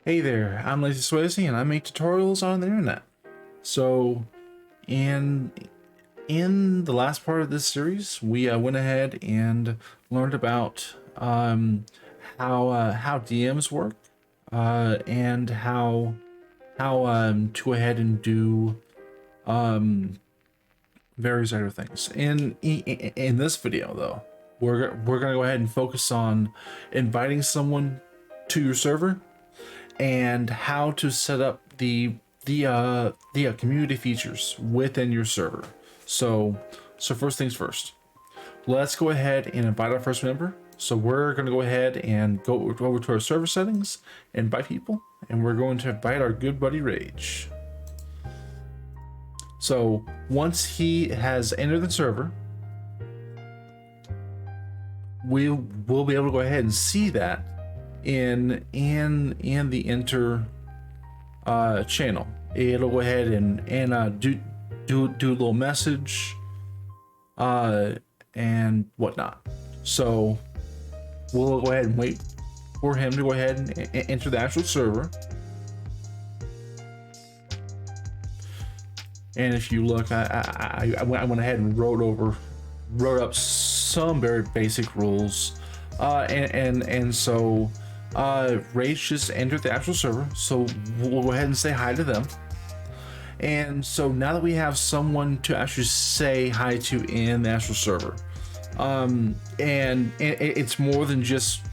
Hey there, I'm Lazy Swayze and I make tutorials on the internet. So, in the last part of this series, we went ahead and learned about how DMs work and how to go ahead and do various other things. In this video, though, we're gonna go ahead and focus on inviting someone to your server and how to set up the community features within your server. So first things first, let's go ahead and invite our first member. So we're going to go ahead and go over to our server settings, invite people, and we're going to invite our good buddy Rage. So once he has entered the server, we will be able to go ahead and see that in the enter channel. It'll go ahead and do a little message and whatnot. So we'll go ahead and wait for him to go ahead and enter the actual server. And if you look, I went ahead and wrote up some very basic rules, and so Rage just entered the actual server, so we'll go ahead and say hi to them. And so now that we have someone to actually say hi to in the actual server, and it's more than just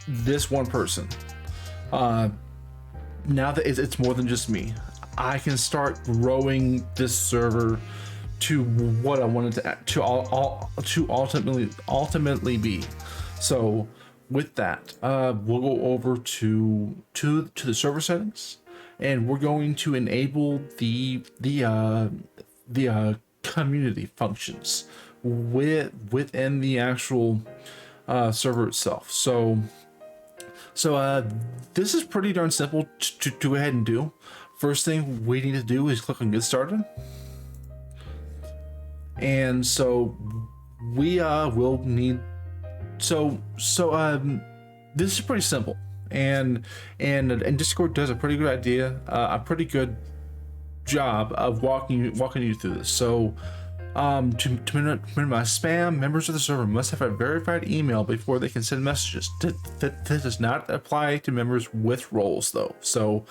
this one person. Now that it's more than just me, I can start growing this server to what I wanted to ultimately be. So with that, we'll go over to the server settings, and we're going to enable the community functions within the actual server itself. So this is pretty darn simple to go ahead and do. First thing we need to do is click on Get Started, and so we will need. So this is pretty simple, and Discord does a pretty good job of walking you through this. So to minimize spam, members of the server must have a verified email before they can send messages. This does not apply to members with roles, though. So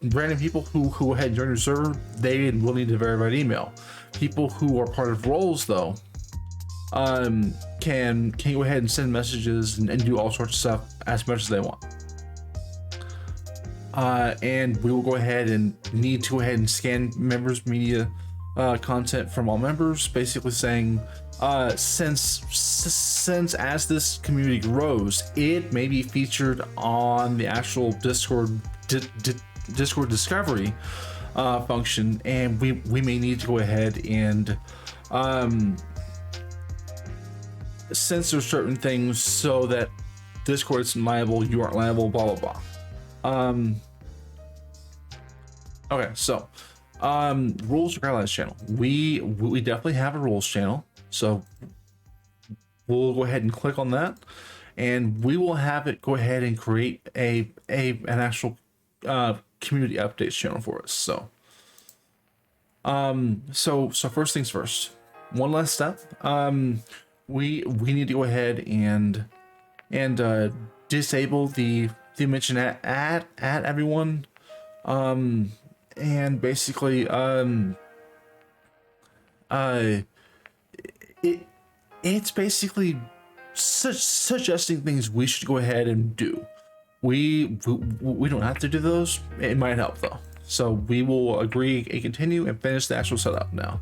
random people who go ahead and join your server, they will need a verified email. People who are part of roles, though, can go ahead and send messages and do all sorts of stuff as much as they want. And we will go ahead and need to go ahead and scan members' media content from all members, basically saying since as this community grows, it may be featured on the actual Discord discovery function, and we may need to go ahead and censor certain things so that Discord isn't liable, you aren't liable, blah blah blah. Okay, so rules for guidelines channel. We definitely have a rules channel, so we'll go ahead and click on that, and we will have it go ahead and create an actual community updates channel for us. So first things first, one last step. We need to go ahead and disable the mention at everyone, and basically it's basically suggesting things we should go ahead and do. We don't have to do those. It might help though. So we will agree and continue and finish the actual setup now.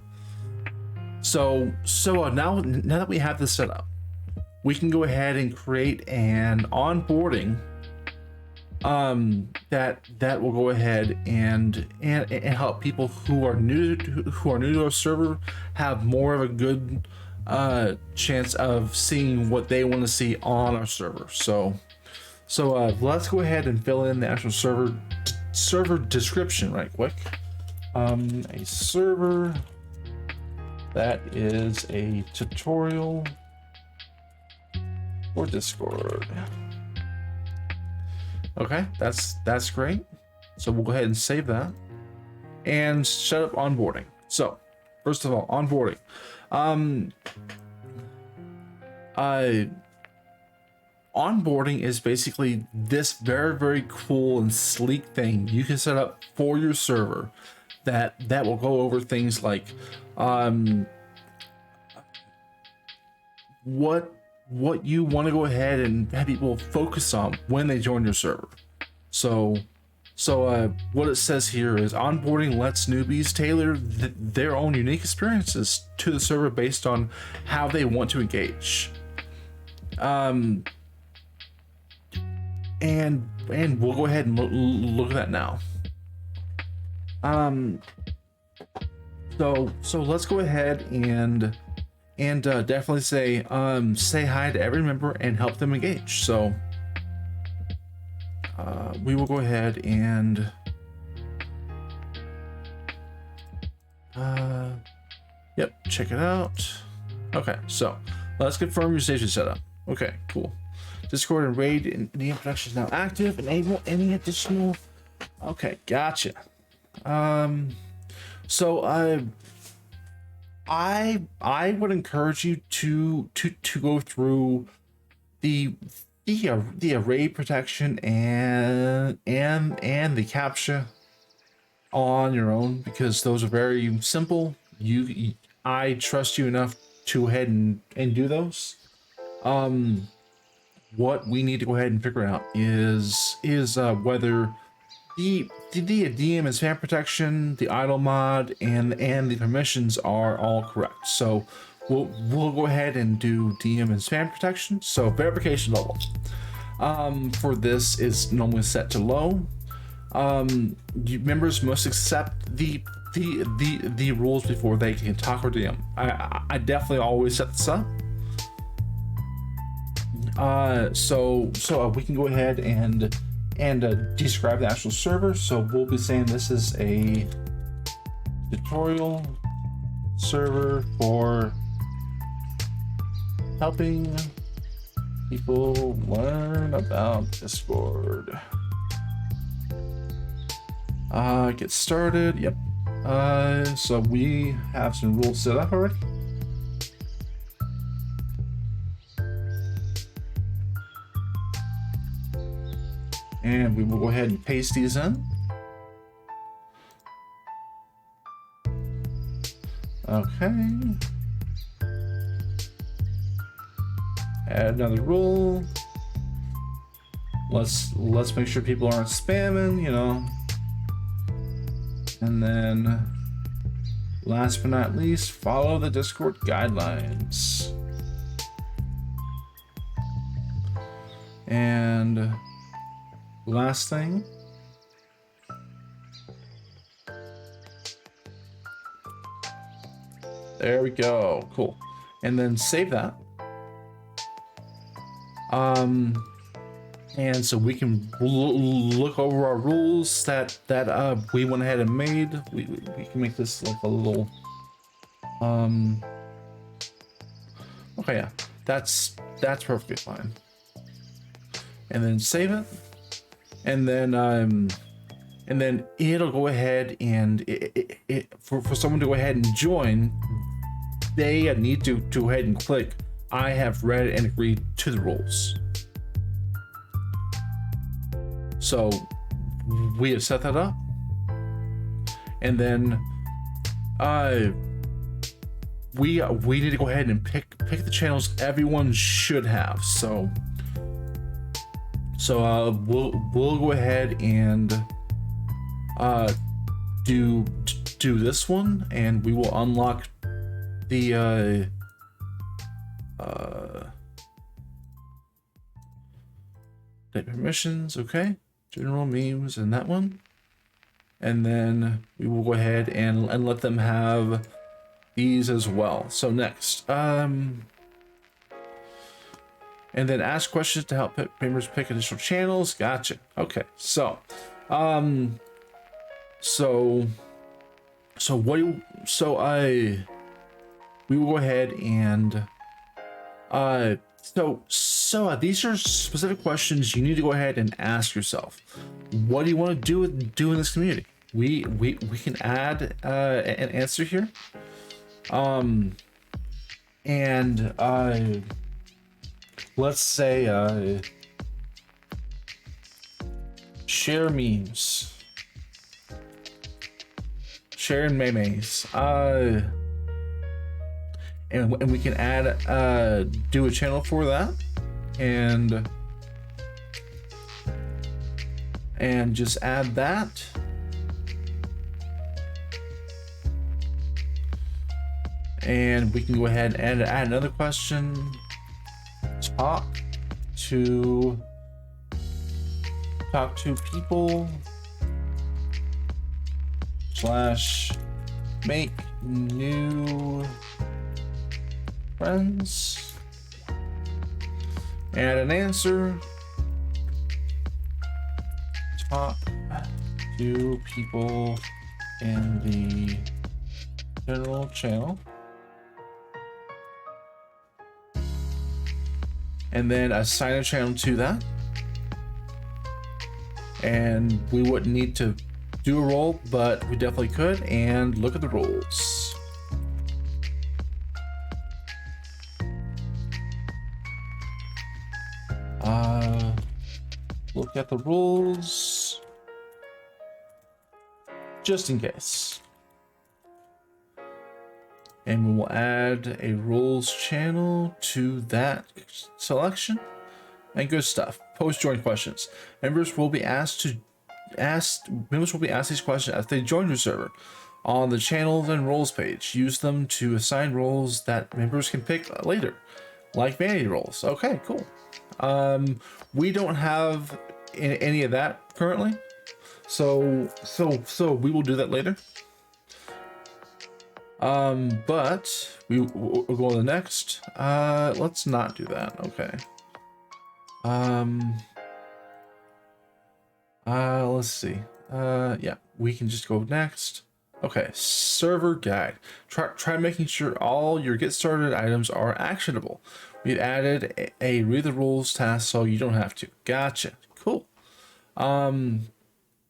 So now that we have this set up, we can go ahead and create an onboarding that will go ahead and help people who are new to our server have more of a good chance of seeing what they want to see on our server. So let's go ahead and fill in the actual server description right quick. A server that is a tutorial for Discord. Okay, that's great. So we'll go ahead and save that and set up onboarding. So first of all, onboarding. Um, uh, Onboarding is basically this very cool and sleek thing you can set up for your server that will go over things like what you want to go ahead and have people focus on when they join your server. So what it says here is onboarding lets newbies tailor their own unique experiences to the server based on how they want to engage. And we'll go ahead and look at that now. So let's go ahead and definitely say hi to every member and help them engage. So we will go ahead and yep, check it out. Okay, so let's confirm your station setup. Okay, cool. Discord and raid and the production is now active. Enable any additional. Okay, gotcha. So I would encourage you to go through the array protection and the captcha on your own, because those are very simple. I trust you enough to go ahead and do those. What we need to go ahead and figure out is whether the DM and spam protection, the idle mod, and the permissions are all correct. So we'll go ahead and do DM and spam protection. So verification level for this is normally set to low. Members must accept the rules before they can talk or DM. I definitely always set this up. So we can go ahead and describe the actual server. So we'll be saying this is a tutorial server for helping people learn about Discord. Get started. Yep. So we have some rules set up already. And we will go ahead and paste these in. Okay. Add another rule. Let's make sure people aren't spamming, you know. And then last but not least, follow the Discord guidelines. And last thing, there we go. Cool. And then save that. And so we can look over our rules that we went ahead and made. We can make this like a little okay, yeah, that's perfectly fine. And then save it. And then it'll go ahead and for someone to go ahead and join, they need to go ahead and click I have read and agreed to the rules. So we have set that up, and then we need to go ahead and pick the channels everyone should have. So we'll go ahead and do this one, and we will unlock the permissions. Okay, general memes and that one, and then we will go ahead and let them have these as well. So next, and then ask questions to help members pick additional channels. Gotcha. Okay, so we will go ahead and So these are specific questions you need to go ahead and ask yourself. What do you want to do in this community? We can add an answer here. And let's say share memes, share memes, and we can add do a channel for that, and just add that. And we can go ahead and add another question. Talk to people / make new friends. Add an answer. Talk to people in the general channel. And then assign a channel to that. And we wouldn't need to do a role, but we definitely could. And look at the roles. Look at the rules, just in case. And we will add a rules channel to that selection. And good stuff. Post join questions. Members will be asked these questions as they join your server on the channels and roles page. Use them to assign roles that members can pick later, like vanity roles. Okay, cool. We don't have any of that currently, so we will do that later. But we'll go to the next. Let's not do that. Okay. Let's see. Yeah, we can just go next. Okay, server guide. Try making sure all your get started items are actionable. We've added a read the rules task so you don't have to. Gotcha. Cool.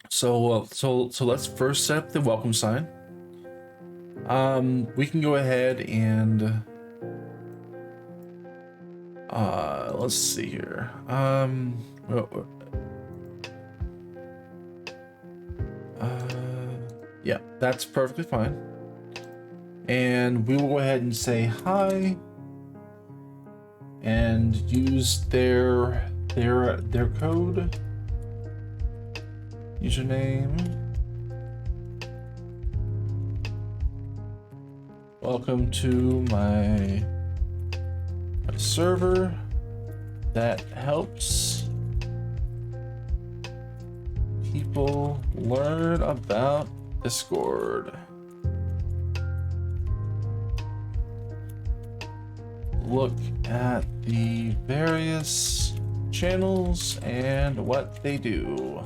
So let's first set up the welcome sign. We can go ahead and let's see here. Yeah, that's perfectly fine. And we will go ahead and say hi and use their code, username. Welcome to my server that helps people learn about Discord. Look at the various channels and what they do.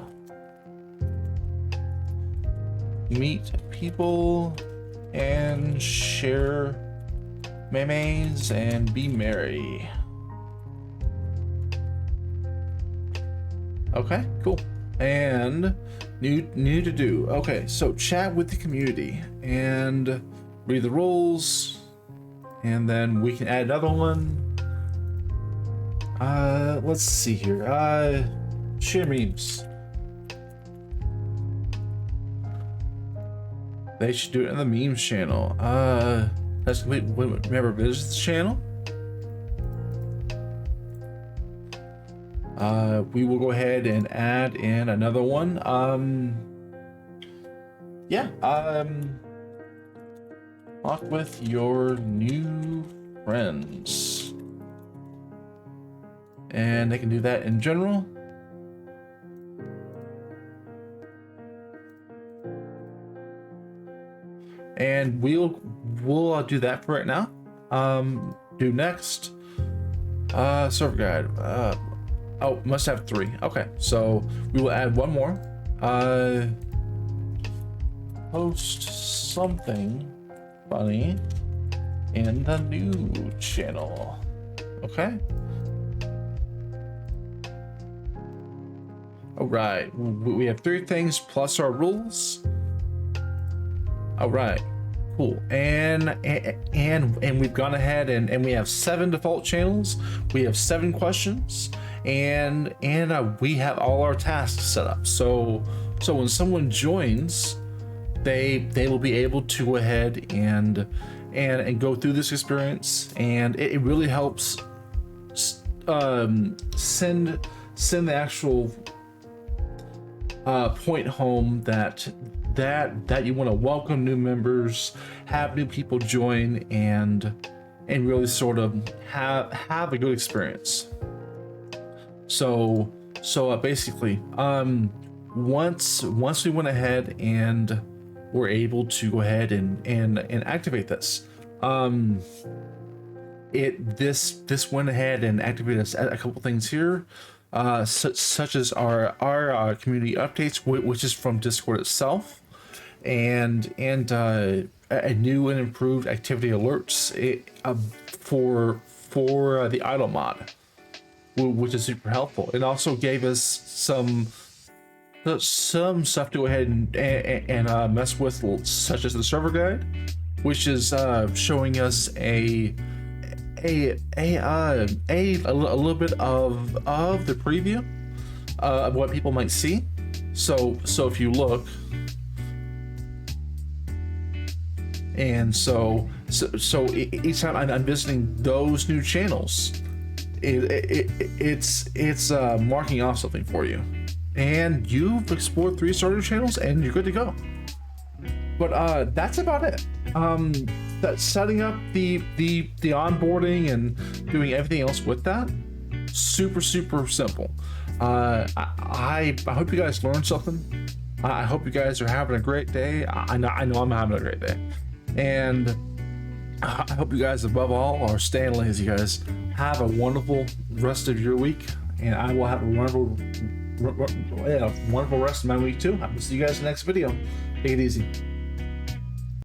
Meet people and share memes and be merry. Okay, cool. And new to do. Okay, so chat with the community and read the rules, and then we can add another one. Let's see here. Share memes. They should do it in the memes channel. That's complete. Remember, visit the channel. We will go ahead and add in another one. Yeah. Talk with your new friends, and they can do that in general. And we'll do that for right now. Do next. Server guide. Oh, must have 3. Okay, so we will add one more. Post something funny in the new channel. Okay, All right, we have 3 things plus our rules. All right, cool. And we've gone ahead and we have 7 default channels. We have 7 questions, and we have all our tasks set up. So when someone joins, they will be able to go ahead and go through this experience, and it really helps send the actual point home that you want to welcome new members, have new people join, and really sort of have a good experience. So basically, once we went ahead and were able to go ahead and activate this, this went ahead and activated a couple things here. Such as our community updates, which is from Discord itself, and a new and improved activity alerts for the idle mod, which is super helpful. It also gave us some stuff to go ahead and mess with, such as the server guide, which is showing us a little bit of the preview of what people might see. So if you look, and so each time I'm visiting those new channels, it's marking off something for you, and you've explored 3 starter channels and you're good to go. But that's about it. That setting up the onboarding and doing everything else with that, super simple. I hope you guys learned something. I hope you guys are having a great day. I know I'm having a great day, and I hope you guys above all are staying lazy. Guys, have a wonderful rest of your week, and I will have a wonderful rest of my week too. I will see you guys in the next video. Take it easy.